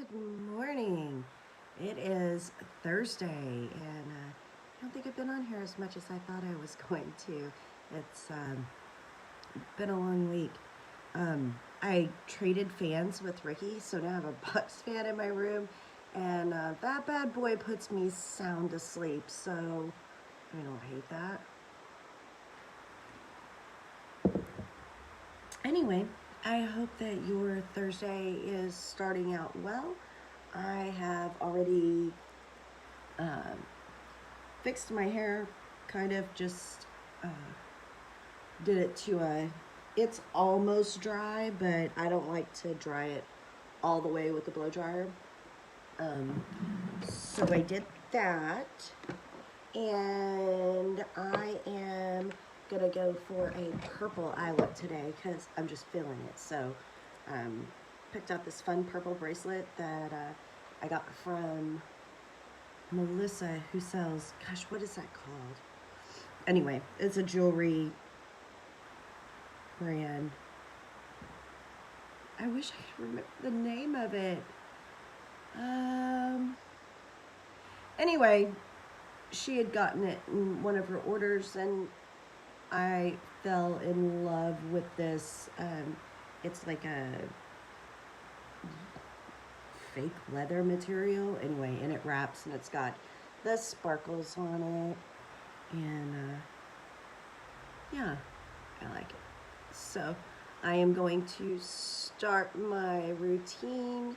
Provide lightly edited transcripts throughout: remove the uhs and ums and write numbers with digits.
Good morning. It is Thursday, and I don't think I've been on here as much as I thought I was going to. It's been a long week. I traded fans with Ricky, so now I have a Bucks fan in my room, and that bad boy puts me sound asleep, so I don't hate that. Anyway, I hope that your Thursday is starting out well. I have already fixed my hair, kind of just did it to it's almost dry, but I don't like to dry it all the way with the blow dryer. So I did that, and I am gonna go for a purple eye look today because I'm just feeling it. So picked out this fun purple bracelet that I got from Melissa, who sells, gosh, what is that called? Anyway, it's a jewelry brand. I wish I could remember the name of it. Anyway, she had gotten it in one of her orders, and I fell in love with this. It's like a fake leather material, anyway, and it wraps, and it's got the sparkles on it, and yeah, I like it. So I am going to start my routine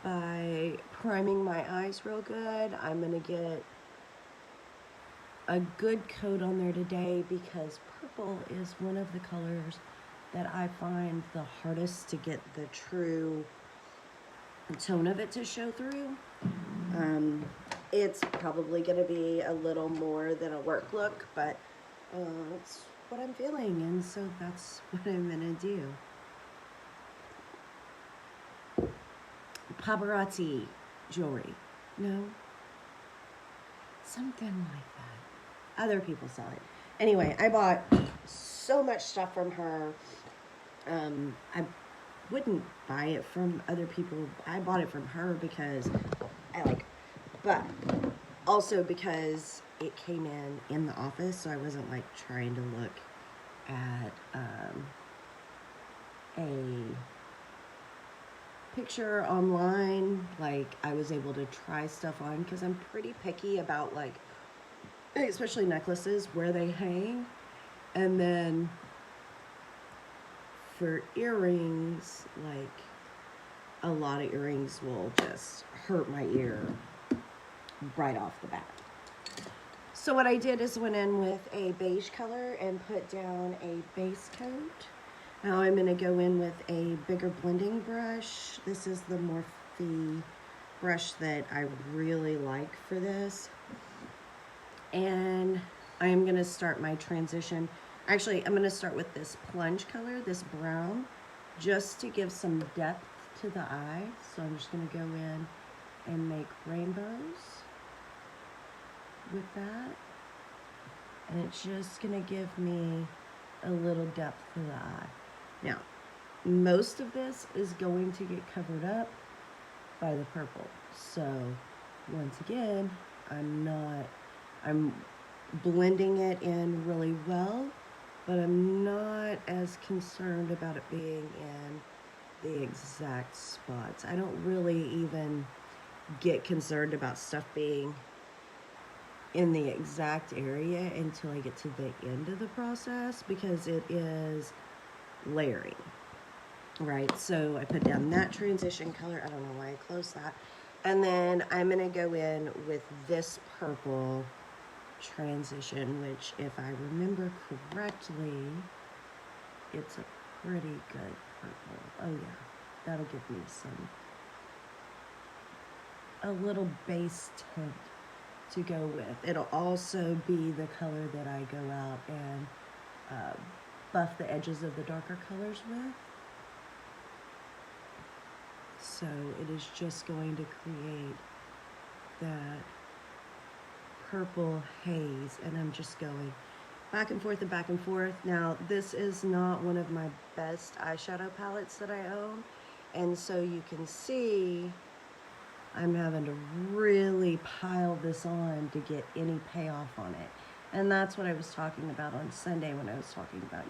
by priming my eyes real good. I'm gonna get a good coat on there today because purple is one of the colors that I find the hardest to get the true tone of it to show through. It's probably going to be a little more than a work look, but it's what I'm feeling, and so that's what I'm going to do. Paparazzi jewelry. No? Something like that. Other people sell it. Anyway, I bought so much stuff from her. I wouldn't buy it from other people. I bought it from her because I like it. But also because it came in the office, so I wasn't like trying to look at a picture online. Like, I was able to try stuff on because I'm pretty picky about, like, especially necklaces, where they hang. And then for earrings, like, a lot of earrings will just hurt my ear right off the bat. So what I did is went in with a beige color and put down a base coat. Now I'm going to go in with a bigger blending brush. This is the Morphe brush that I really like for this. And I am going to start my transition. Actually, I'm going to start with this plunge color, this brown, just to give some depth to the eye. So I'm just going to go in and make rainbows with that. And it's just going to give me a little depth to the eye. Now, most of this is going to get covered up by the purple. So once again, I'm blending it in really well, but I'm not as concerned about it being in the exact spots. I don't really even get concerned about stuff being in the exact area until I get to the end of the process, because it is layering, right? So I put down that transition color. I don't know why I closed that. And then I'm going to go in with this purple transition, which, if I remember correctly, it's a pretty good purple. Oh yeah, that'll give me a little base tint to go with. It'll also be the color that I go out and buff the edges of the darker colors with. So it is just going to create that purple haze, and I'm just going back and forth and back and forth. Now, this is not one of my best eyeshadow palettes that I own, and so you can see I'm having to really pile this on to get any payoff on it. And that's what I was talking about on Sunday when I was talking about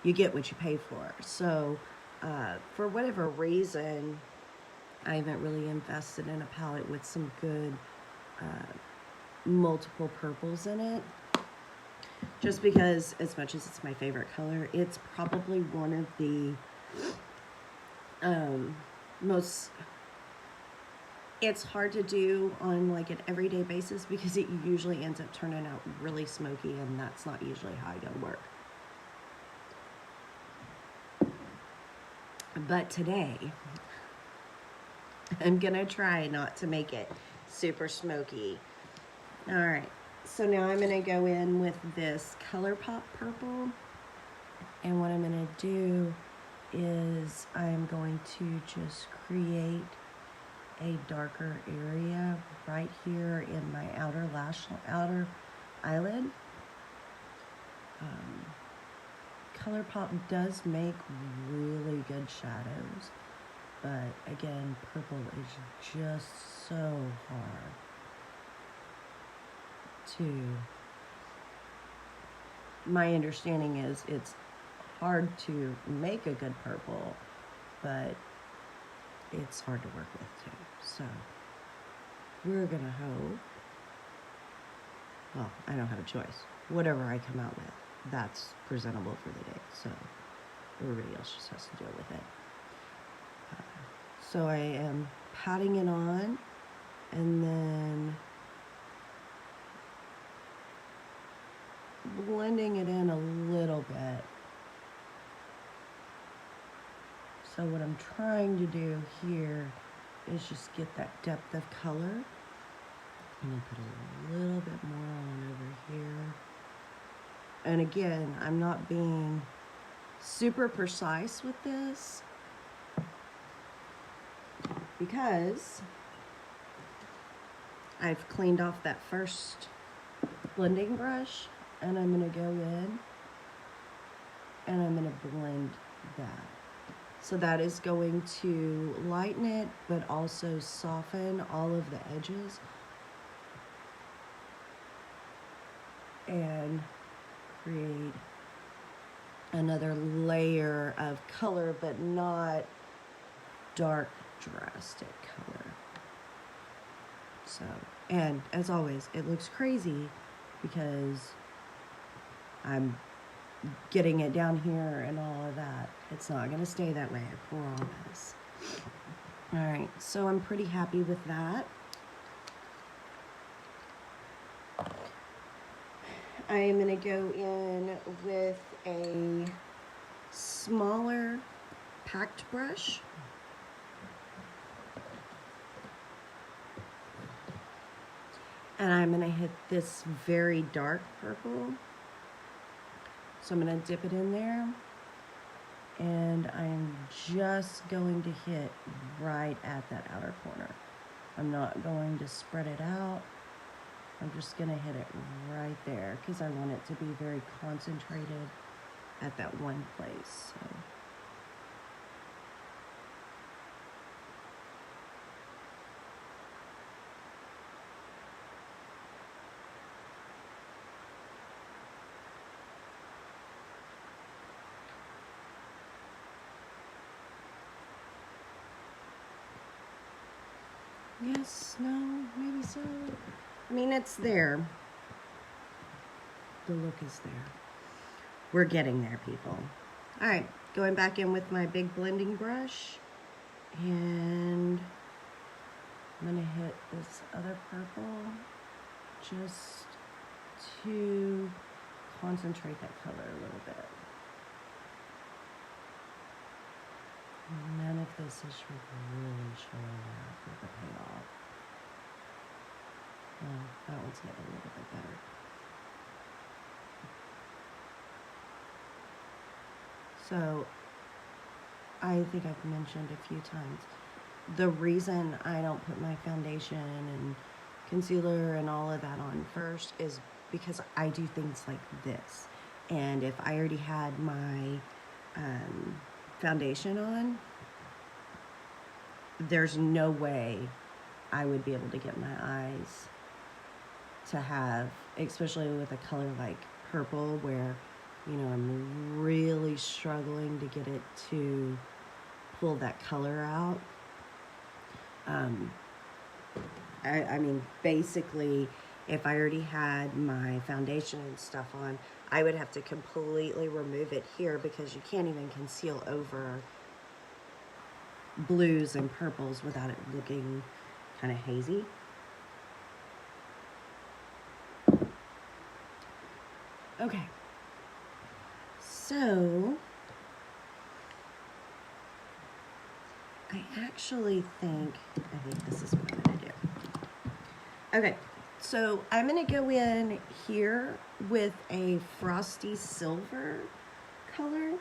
you get what you pay for. So for whatever reason, I haven't really invested in a palette with some good multiple purples in it. Just because, as much as it's my favorite color, it's probably one of the most, it's hard to do on like an everyday basis because it usually ends up turning out really smoky, and that's not usually how I go to work. But today, I'm gonna try not to make it super smoky. All right, so now I'm gonna go in with this ColourPop purple, and what I'm gonna do is I'm going to just create a darker area right here in my outer eyelid. ColourPop does make really good shadows, but again, purple is just so hard to, my understanding is it's hard to make a good purple, but it's hard to work with too. So we're gonna hope, well, I don't have a choice. Whatever I come out with, that's presentable for the day. So everybody else just has to deal with it. So I am patting it on and then blending it in a little bit. So what I'm trying to do here is just get that depth of color. I'm gonna put a little bit more on over here. And again, I'm not being super precise with this because I've cleaned off that first blending brush, and I'm gonna go in and I'm gonna blend that. So that is going to lighten it, but also soften all of the edges and create another layer of color, but not dark, drastic color. So, and as always, it looks crazy because I'm getting it down here and all of that. It's not going to stay that way, I promise. All right, so I'm pretty happy with that. I am going to go in with a smaller packed brush. And I'm going to hit this very dark purple. So I'm going to dip it in there. And I'm just going to hit right at that outer corner. I'm not going to spread it out. I'm just going to hit it right there because I want it to be very concentrated at that one place. So. Yes, no, maybe so. I mean, it's there. The look is there. We're getting there, people. All right, going back in with my big blending brush. And I'm gonna hit this other purple just to concentrate that color a little bit. None of this is really showing up with the payoff. Well, that one's getting a little bit better. So, I think I've mentioned a few times, the reason I don't put my foundation and concealer and all of that on first is because I do things like this. And if I already had my foundation on, there's no way I would be able to get my eyes to have, especially with a color like purple, where, you know, I'm really struggling to get it to pull that color out. I mean, basically, if I already had my foundation and stuff on, I would have to completely remove it here, because you can't even conceal over blues and purples without it looking kind of hazy. Okay, so I think this is what I'm gonna do. Okay, so I'm gonna go in here with a frosty silver color.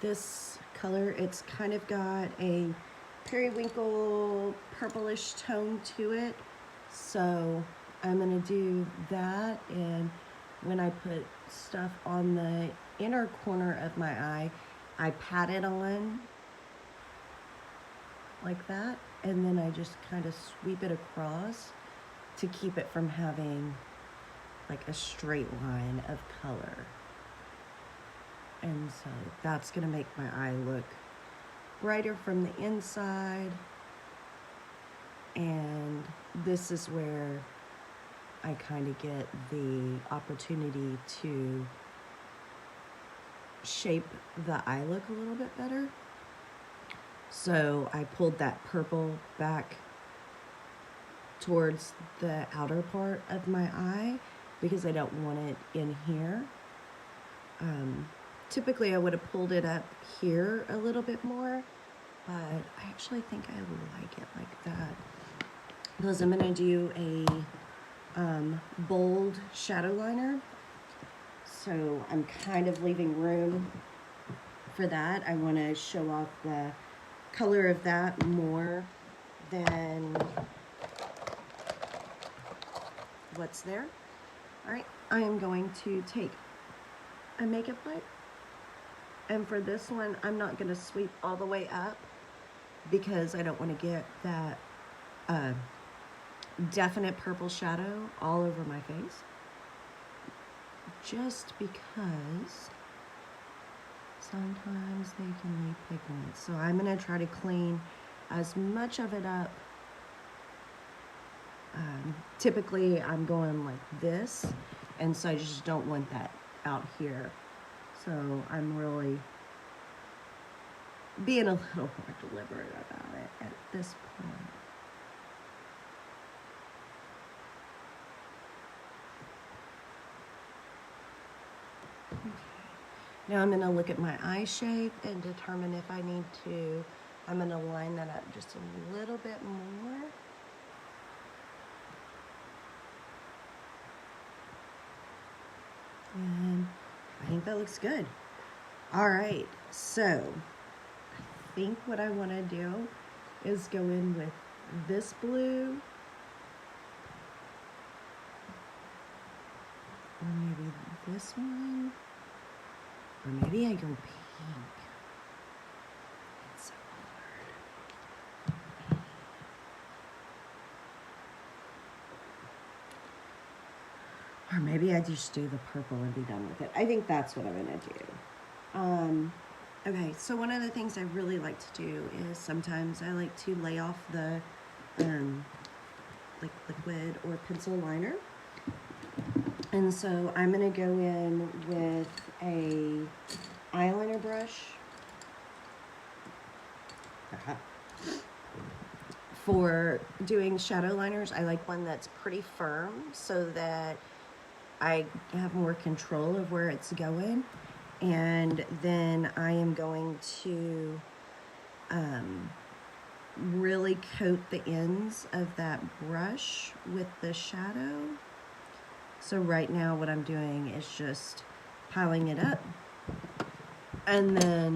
This color, it's kind of got a periwinkle purplish tone to it. So I'm gonna do that, and when I put stuff on the inner corner of my eye, I pat it on like that, and then I just kind of sweep it across to keep it from having like a straight line of color. And so that's gonna make my eye look brighter from the inside. And this is where I kind of get the opportunity to shape the eye look a little bit better. So I pulled that purple back towards the outer part of my eye because I don't want it in here. Typically I would have pulled it up here a little bit more, but I actually think I like it like that. Because I'm gonna do a bold shadow liner. So I'm kind of leaving room for that. I wanna show off the color of that more than what's there. All right, I am going to take a makeup wipe. And for this one, I'm not gonna sweep all the way up because I don't wanna get that definite purple shadow all over my face. Just because sometimes they can leave pigments. So I'm gonna try to clean as much of it up. Typically I'm going like this, and so I just don't want that out here. So I'm really being a little more deliberate about it at this point. Okay. Now I'm going to look at my eye shape and determine if I need to. I'm going to line that up just a little bit more. And I think that looks good. All right, so I think what I want to do is go in with this blue, or maybe this one, or maybe I go pink. It's so hard. Or maybe I just do the purple and be done with it. I think that's what I'm gonna do. Okay, so one of the things I really like to do is sometimes I like to lay off the like liquid or pencil liner. And so I'm gonna go in with a eyeliner brush. For doing shadow liners, I like one that's pretty firm so that I have more control of where it's going. And then I am going to really coat the ends of that brush with the shadow. So right now what I'm doing is just piling it up. And then,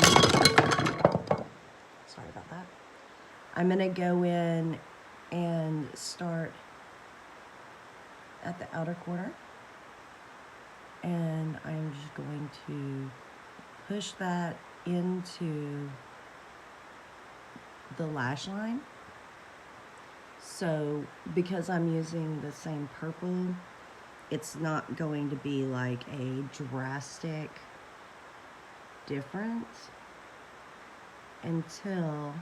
sorry about that. I'm gonna go in and start at the outer corner. And I'm just going to push that into the lash line. So because I'm using the same purple, it's not going to be like a drastic difference until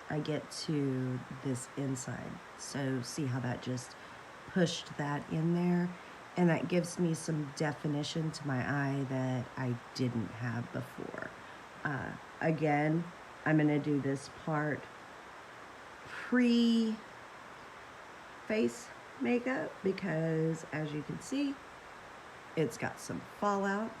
I get to this inside. So see how that just pushed that in there? And that gives me some definition to my eye that I didn't have before. Again, I'm gonna do this part pre-face makeup because as you can see, it's got some fallout.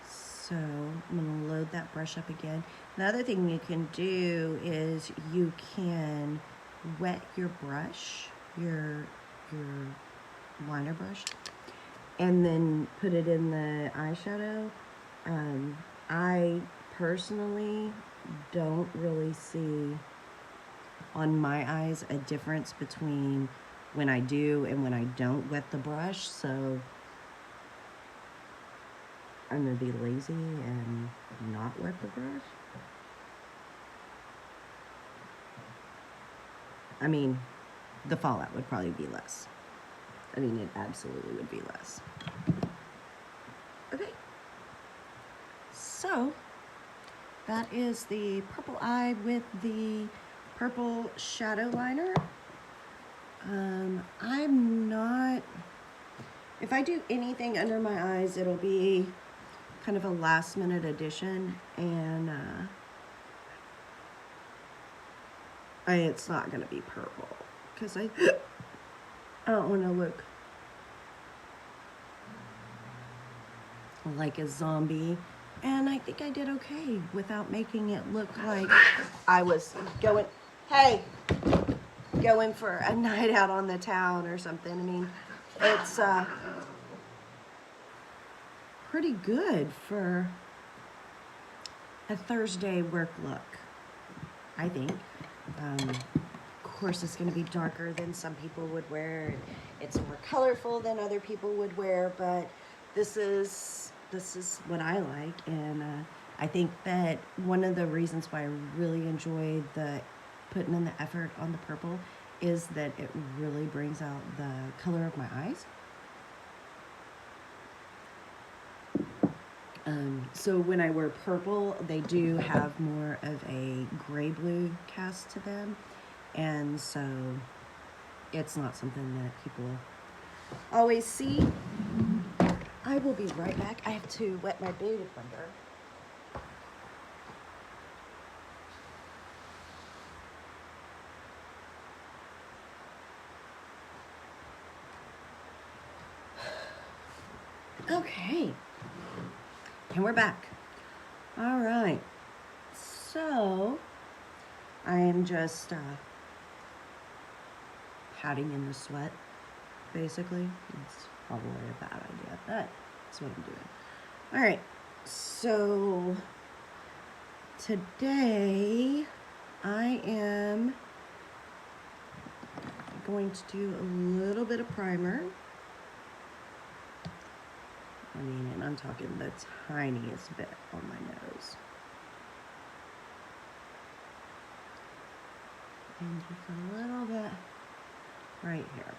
So I'm gonna load that brush up again. Another thing you can do is you can wet your brush, your liner brush, and then put it in the eyeshadow. I personally don't really see on my eyes a difference between when I do and when I don't wet the brush, so I'm gonna be lazy and not wet the brush. I mean, the fallout would probably be less. I mean, it absolutely would be less. Okay. So, that is the purple eye with the purple shadow liner. I'm not, if I do anything under my eyes, it'll be kind of a last minute addition, and it's not gonna be purple because I don't want to look like a zombie, and I think I did okay without making it look like I was going for a night out on the town or something. I mean, it's pretty good for a Thursday work look, I think. Of course, it's going to be darker than some people would wear. It's more colorful than other people would wear, but this is what I like, and I think that one of the reasons why I really enjoy putting in the effort on the purple is that it really brings out the color of my eyes. So when I wear purple, they do have more of a gray-blue cast to them, and so it's not something that people always see. I will be right back. I have to wet my beauty blender. Okay, and we're back. All right, so I am just patting in the sweat, basically. It's probably a bad idea, but that's what I'm doing. All right, so today I am going to do a little bit of primer. I mean, and I'm talking the tiniest bit on my nose. And just a little bit right here.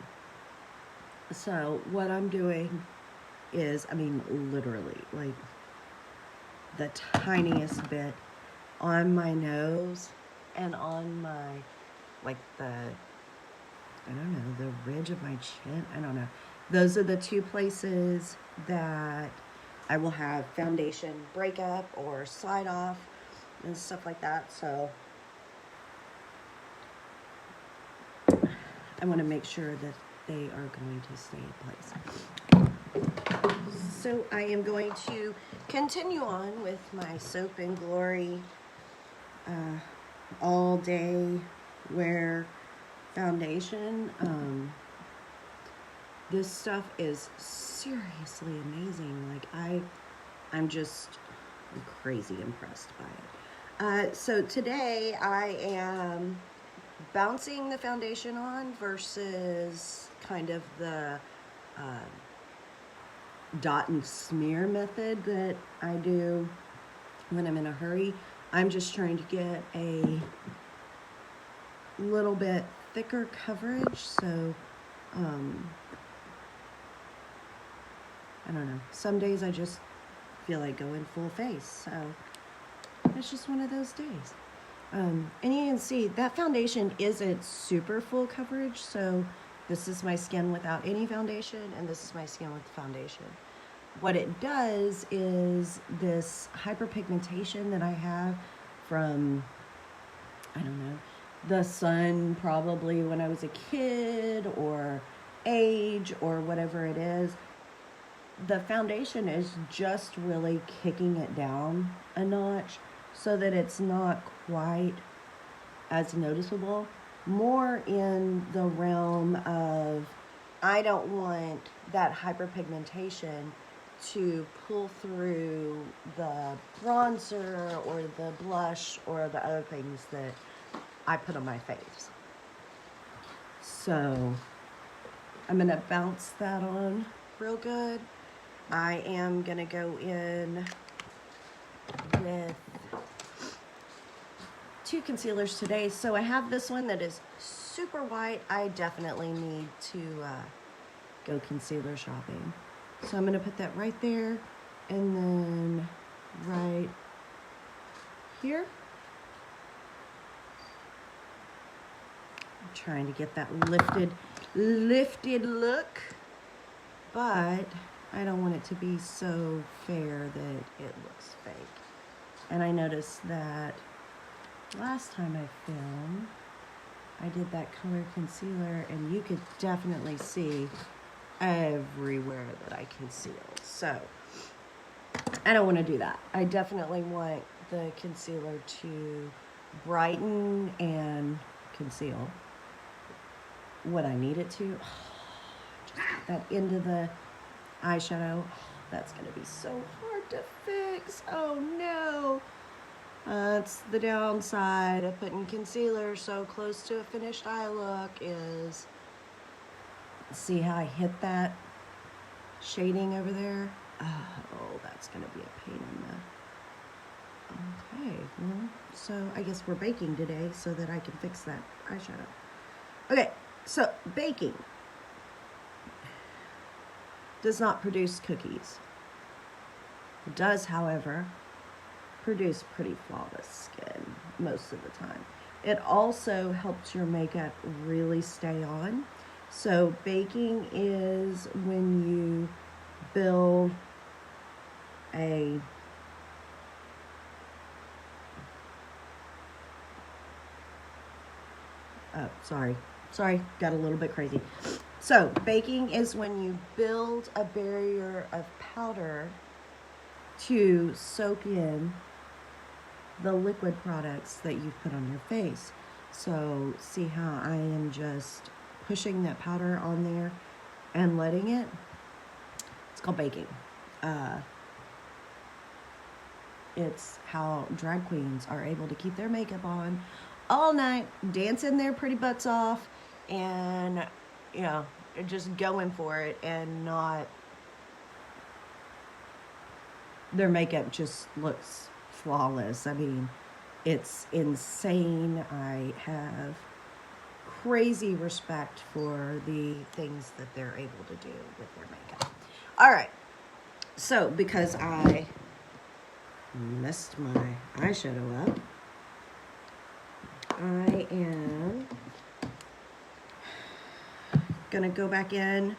So what I'm doing is, I mean, literally, like the tiniest bit on my nose and on my, like I don't know, the ridge of my chin. I don't know. Those are the two places that I will have foundation breakup or slide off and stuff like that. So I want to make sure that they are going to stay in place. So I am going to continue on with my Soap and Glory all day wear foundation. This stuff is seriously amazing. Like I'm just crazy impressed by it. So today I am bouncing the foundation on versus kind of the dot and smear method that I do when I'm in a hurry. I'm just trying to get a little bit thicker coverage, so I don't know. Some days I just feel like going full face, so it's just one of those days. And you can see that foundation isn't super full coverage, so this is my skin without any foundation, and this is my skin with foundation. What it does is this hyperpigmentation that I have from, I don't know, the sun probably when I was a kid, or age, or whatever it is. The foundation is just really kicking it down a notch so that it's not quite as noticeable. More in the realm of, I don't want that hyperpigmentation to pull through the bronzer or the blush or the other things that I put on my face. So I'm gonna bounce that on real good. I am gonna go in with 2 concealers today. So I have this one that is super white. I definitely need to go concealer shopping. So I'm gonna put that right there, and then right here. I'm trying to get that lifted look, but I don't want it to be so fair that it looks fake. And I noticed that last time I filmed, I did that color concealer, and you could definitely see everywhere that I concealed. So I don't want to do that. I definitely want the concealer to brighten and conceal what I need it to. Just get that into the eyeshadow. That's gonna be so hard to fix. Oh no. That's the downside of putting concealer so close to a finished eye look, is see how I hit that shading over there? Oh, that's gonna be a pain in the... Okay, well, so I guess we're baking today so that I can fix that eyeshadow. Okay, so baking does not produce cookies. It does, however, produce pretty flawless skin most of the time. It also helps your makeup really stay on. So baking is when you build a sorry, got a little bit crazy. So baking is when you build a barrier of powder to soak in the liquid products that you've put on your face. So see how I am just pushing that powder on there and letting it? It's called baking. It's how drag queens are able to keep their makeup on all night, dancing their pretty butts off, and, you know, just going for it, and not, their makeup just looks flawless. I mean, it's insane. I have crazy respect for the things that they're able to do with their makeup. All right, so because I messed my eyeshadow up, I am gonna go back in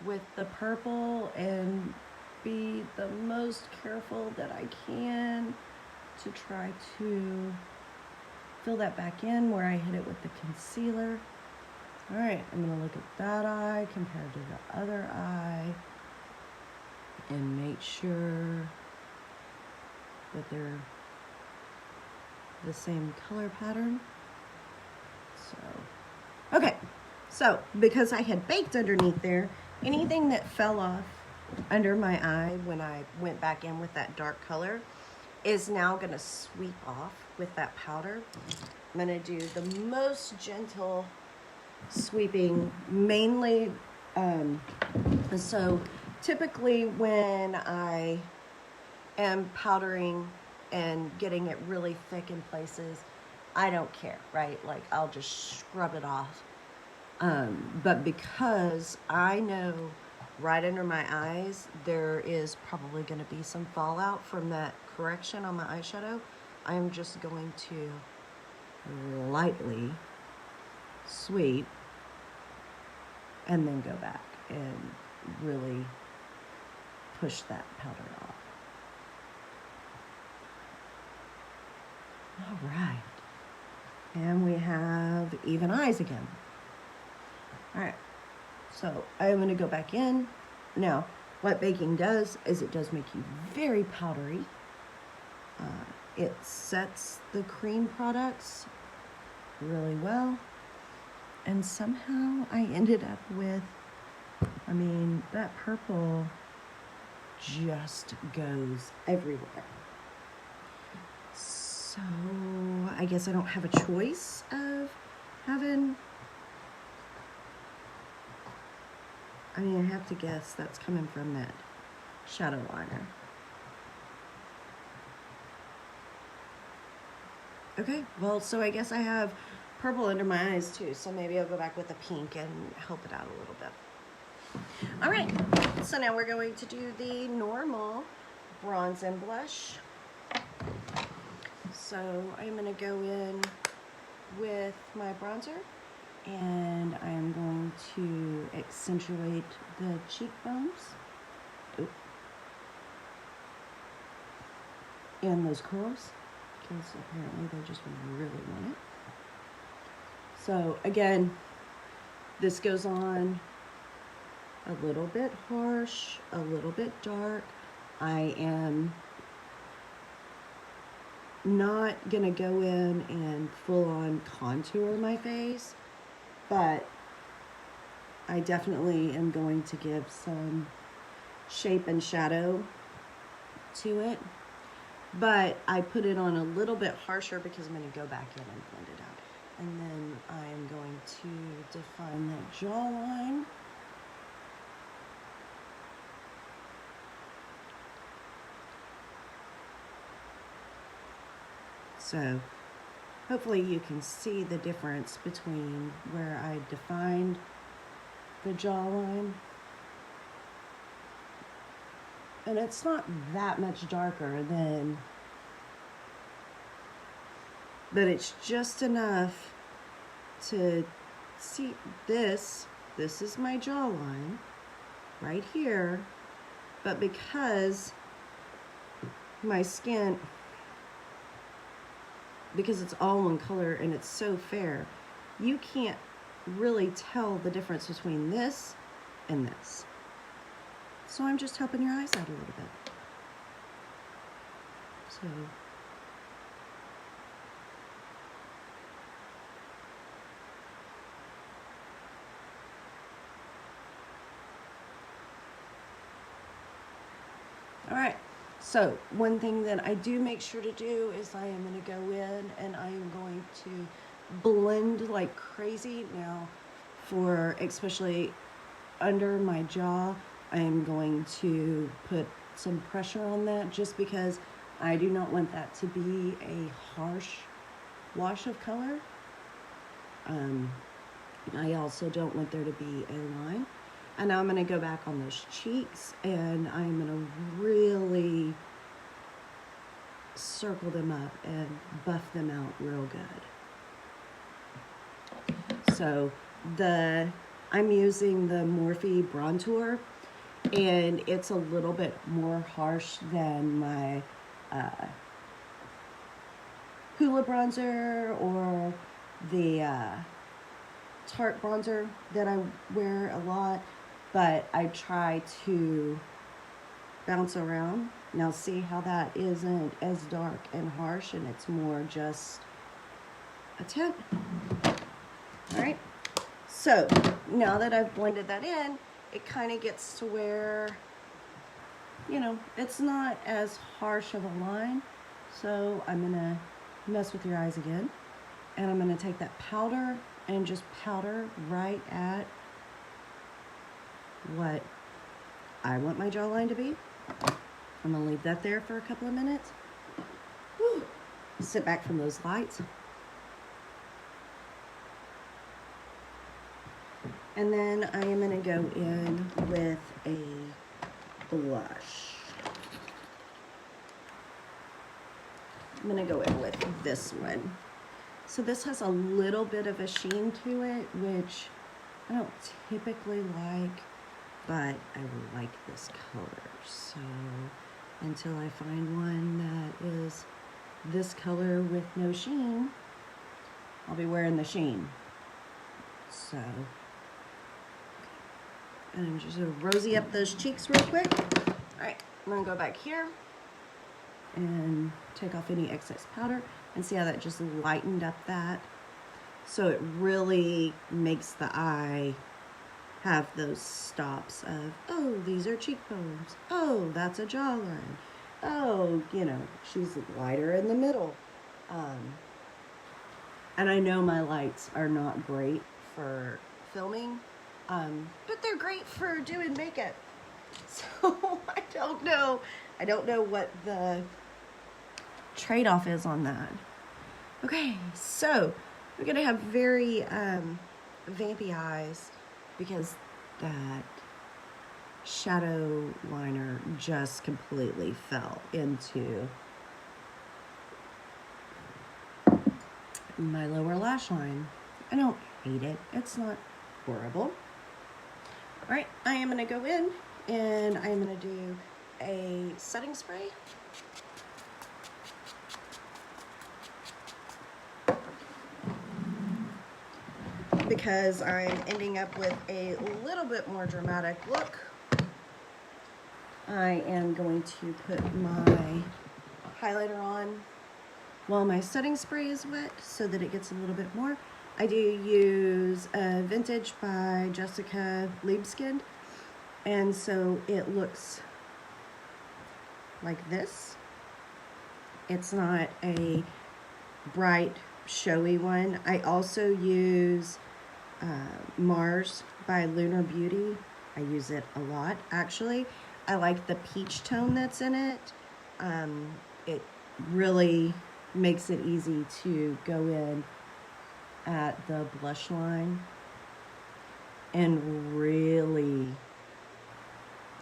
with the purple and be the most careful that I can to try to fill that back in where I hit it with the concealer. All right, I'm gonna look at that eye compared to the other eye and make sure that they're the same color pattern. So, okay, so because I had baked underneath there, anything that fell off under my eye when I went back in with that dark color is now gonna sweep off with that powder. I'm gonna do the most gentle sweeping, mainly, so typically when I am powdering and getting it really thick in places, I don't care, right? Like, I'll just scrub it off. But because I know right under my eyes there is probably going to be some fallout from that correction on my eyeshadow, I'm just going to lightly sweep and then go back and really push that powder off. All right. And we have even eyes again. All right. So I'm going to go back in. Now, what baking does is it does make you very powdery. It sets the cream products really well. And somehow I ended up with, I mean, that purple just goes everywhere. So I guess I don't have a choice of having, I mean, I have to guess that's coming from that shadow liner. Okay, well, so I guess I have purple under my eyes too, so maybe I'll go back with a pink and help it out a little bit. All right, so now we're going to do the normal bronze and blush. So I'm going to go in with my bronzer, and I'm going to accentuate the cheekbones. Oop. And those curls, because apparently they just really want it. So again, this goes on a little bit harsh, a little bit dark. I am not gonna go in and full on contour my face, but I definitely am going to give some shape and shadow to it. But I put it on a little bit harsher because I'm going to go back in and blend it out. And then I am going to define that jawline. So hopefully you can see the difference between where I defined the jawline. And it's not that much darker than, but it's just enough to see this. This is my jawline right here, but because my skin, because it's all one color and it's so fair, you can't really tell the difference between this and this. So I'm just helping your eyes out a little bit. So all right, so one thing that I do make sure to do is I am going to go in and I am going to blend like crazy. Now, for especially under my jaw, I am going to put some pressure on that just because I do not want that to be a harsh wash of color. I also don't want there to be a line. And now I'm going to go back on those cheeks and I'm going to really circle them up and buff them out real good. So I'm using the Morphe Bronzer, and it's a little bit more harsh than my Hoola bronzer or the Tarte bronzer that I wear a lot, but I try to bounce around. Now see how that isn't as dark and harsh, and it's more just a tint. All right, so now that I've blended that in, it kind of gets to where, you know, it's not as harsh of a line. So I'm gonna mess with your eyes again, and I'm gonna take that powder and just powder right at what I want my jawline to be. I'm gonna leave that there for a couple of minutes. sit back from those lights. And then I am going to go in with a blush. I'm going to go in with this one. So this has a little bit of a sheen to it, which I don't typically like, but I like this color. So until I find one that is this color with no sheen, I'll be wearing the sheen. So, and I'm just gonna rosy up those cheeks real quick. All right, I'm gonna go back here and take off any excess powder and see how that just lightened up that. So it really makes the eye have those stops of, oh, these are cheekbones. Oh, that's a jawline. Oh, you know, she's lighter in the middle. And I know my lights are not great for filming, but they're great for doing makeup. So I don't know what the trade-off is on that. Okay, so we're gonna have very vampy eyes because that shadow liner just completely fell into my lower lash line. I don't hate it. It's not horrible. All right, I am gonna go in and I'm gonna do a setting spray. Because I'm ending up with a little bit more dramatic look. I am going to put my highlighter on while my setting spray is wet so that it gets a little bit more. I do use a Vintage by Jessica Liebskind, and so it looks like this. It's not a bright, showy one. I also use Mars by Lunar Beauty. I use it a lot, actually. I like the peach tone that's in it. It really makes it easy to go in at the blush line and really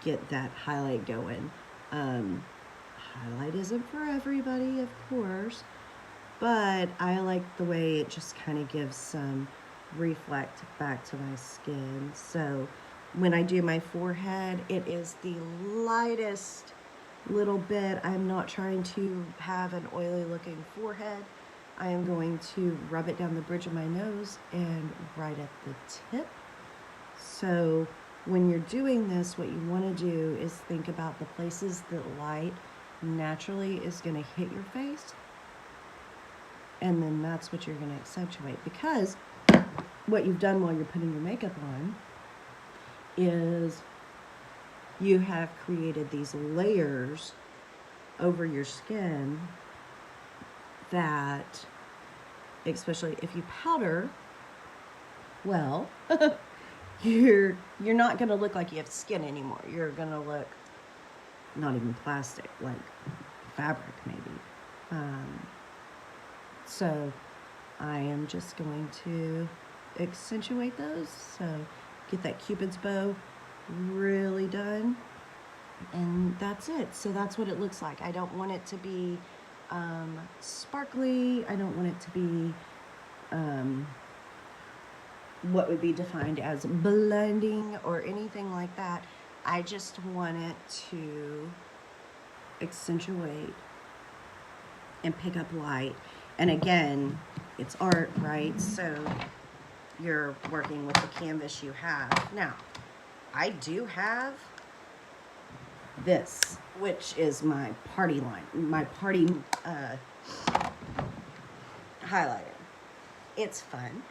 get that highlight going. Highlight isn't for everybody, of course, but I like the way it just kind of gives some reflect back to my skin. So when I do my forehead, it is the lightest little bit. I'm not trying to have an oily looking forehead. I am going to rub it down the bridge of my nose and right at the tip. So when you're doing this, what you want to do is think about the places that light naturally is going to hit your face, and then that's what you're going to accentuate, because what you've done while you're putting your makeup on is you have created these layers over your skin that, especially if you powder, well, you're not going to look like you have skin anymore. You're going to look not even plastic, like fabric maybe. So I am just going to accentuate those. So get that Cupid's bow really done, and that's it. So that's what it looks like. I don't want it to be sparkly. I don't want it to be what would be defined as blending or anything like that. I just want it to accentuate and pick up light. And again, it's art, right? So you're working with the canvas you have. Now, I do have this, which is my party line, my party highlighter. It's fun.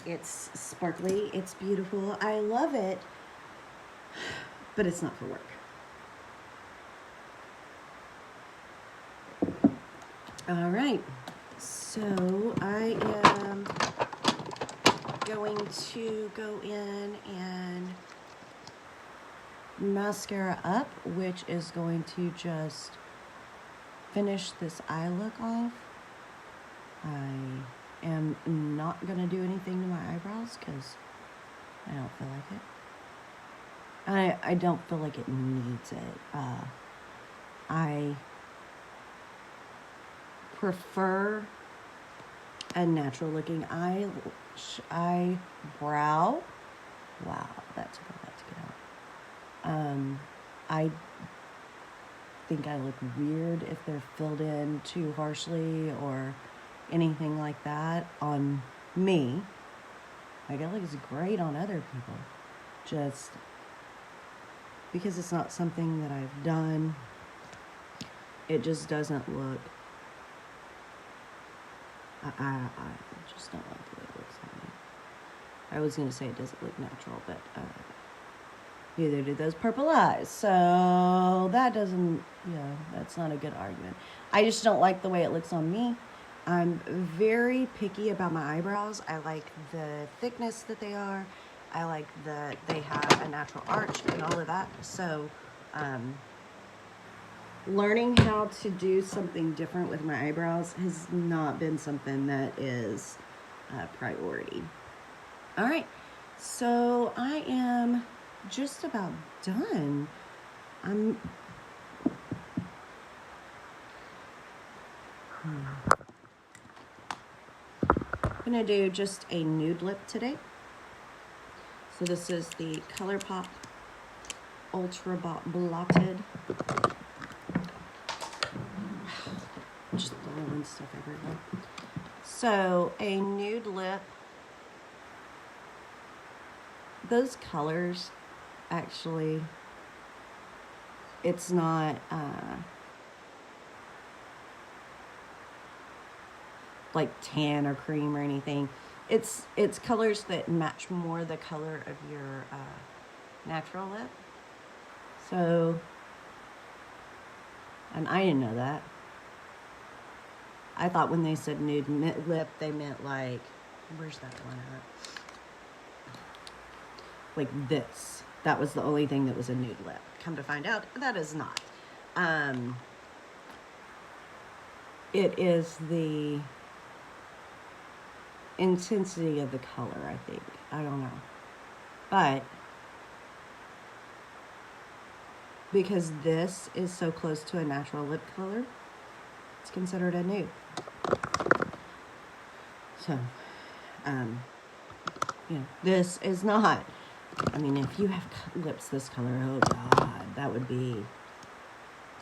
It's sparkly. It's beautiful. I love it, but it's not for work. All right. So I am going to go in and mascara up, which is going to just finish this eye look off. not gonna do anything to my eyebrows because I don't feel like it. I don't feel like it needs it. I prefer a natural looking eyebrow. Wow, that took a lot to get out. I think I look weird if they're filled in too harshly or anything like that on me. Like, it looks great on other people. Just because it's not something that I've done, it just doesn't look. I just don't like the way it looks on me. I was going to say it doesn't look natural, but neither do those purple eyes. So that doesn't, that's not a good argument. I just don't like the way it looks on me. I'm very picky about my eyebrows. I like the thickness that they are. I like that they have a natural arch and all of that. So learning how to do something different with my eyebrows has not been something that is a priority. All right, so I am just about done. I'm gonna do just a nude lip today. So this is the ColourPop Ultra Blotted. Just throwing stuff everywhere. So a nude lip. Those colors, actually, it's not like tan or cream or anything. It's colors that match more the color of your natural lip. So, and I didn't know that. I thought when they said nude lip, they meant like, where's that one at? Like this. That was the only thing that was a nude lip. Come to find out, that is not. It is the intensity of the color, I think. I don't know. But because this is so close to a natural lip color, it's considered a nude. So, this is not. I mean, if you have lips this color, oh God, that would be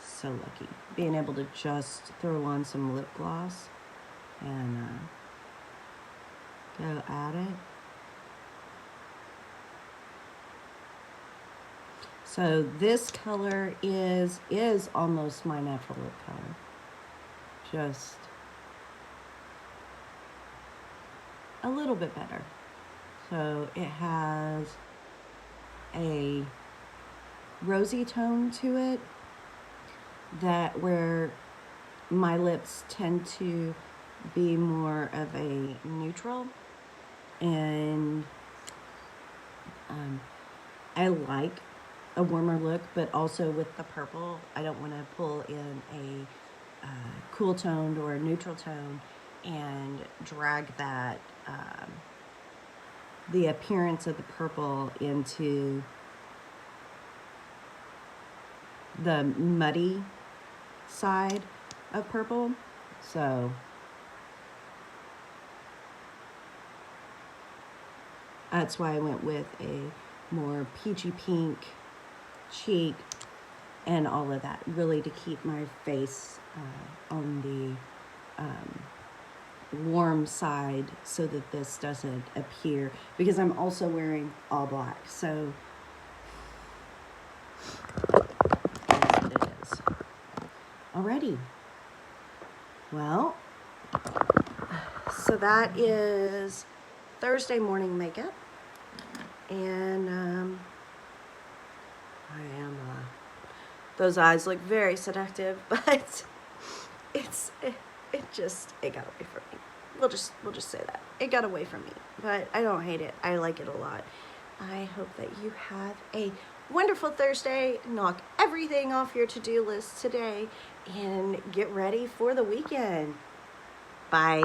so lucky. Being able to just throw on some lip gloss and go at it. So this color is almost my natural lip color. Just a little bit better. So it has a rosy tone to it that where my lips tend to be more of a neutral, and I like a warmer look, but also with the purple, I don't want to pull in a cool toned or a neutral tone and drag that the appearance of the purple into the muddy side of purple. So that's why I went with a more peachy pink cheek and all of that, really to keep my face on the warm side so that this doesn't appear, because I'm also wearing all black. So that's what it is. Alrighty. Well, so that is Thursday morning makeup, and I am those eyes look very seductive, but it got away from me. We'll just say that. It got away from me, but I don't hate it. I like it a lot. I hope that you have a wonderful Thursday. Knock everything off your to-do list today and get ready for the weekend. Bye.